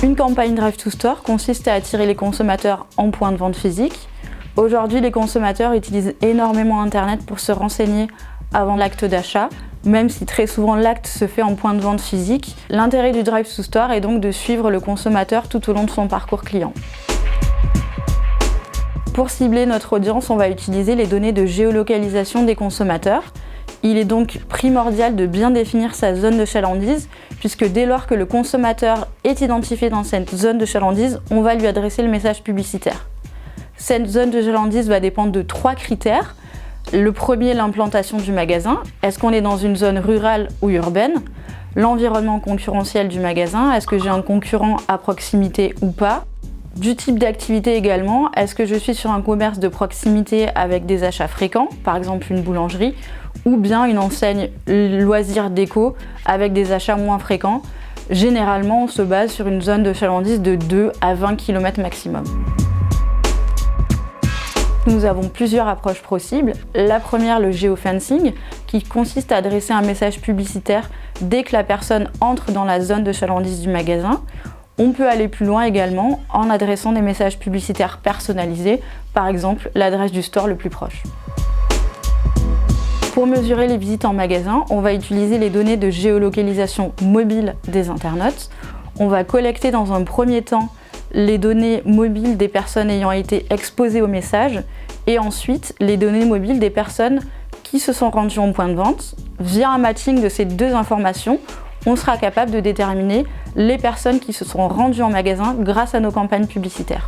Une campagne Drive to Store consiste à attirer les consommateurs en point de vente physique. Aujourd'hui, les consommateurs utilisent énormément Internet pour se renseigner avant l'acte d'achat, même si très souvent l'acte se fait en point de vente physique. L'intérêt du Drive to Store est donc de suivre le consommateur tout au long de son parcours client. Pour cibler notre audience, on va utiliser les données de géolocalisation des consommateurs. Il est donc primordial de bien définir sa zone de chalandise, puisque dès lors que le consommateur est identifié dans cette zone de chalandise, on va lui adresser le message publicitaire. Cette zone de chalandise va dépendre de 3 critères. Le premier, l'implantation du magasin. Est-ce qu'on est dans une zone rurale ou urbaine? L'environnement concurrentiel du magasin. Est-ce que j'ai un concurrent à proximité ou pas? Du type d'activité également. Est-ce que je suis sur un commerce de proximité avec des achats fréquents, par exemple une boulangerie, ou bien une enseigne loisirs déco avec des achats moins fréquents? Généralement, on se base sur une zone de chalandise de 2 à 20 km maximum. Nous avons plusieurs approches possibles. La première, le géofencing, qui consiste à adresser un message publicitaire dès que la personne entre dans la zone de chalandise du magasin. On peut aller plus loin également en adressant des messages publicitaires personnalisés, par exemple l'adresse du store le plus proche. Pour mesurer les visites en magasin, on va utiliser les données de géolocalisation mobile des internautes. On va collecter dans un premier temps les données mobiles des personnes ayant été exposées au message et ensuite les données mobiles des personnes qui se sont rendues en point de vente. Via un matching de ces 2 informations, on sera capable de déterminer les personnes qui se sont rendues en magasin grâce à nos campagnes publicitaires.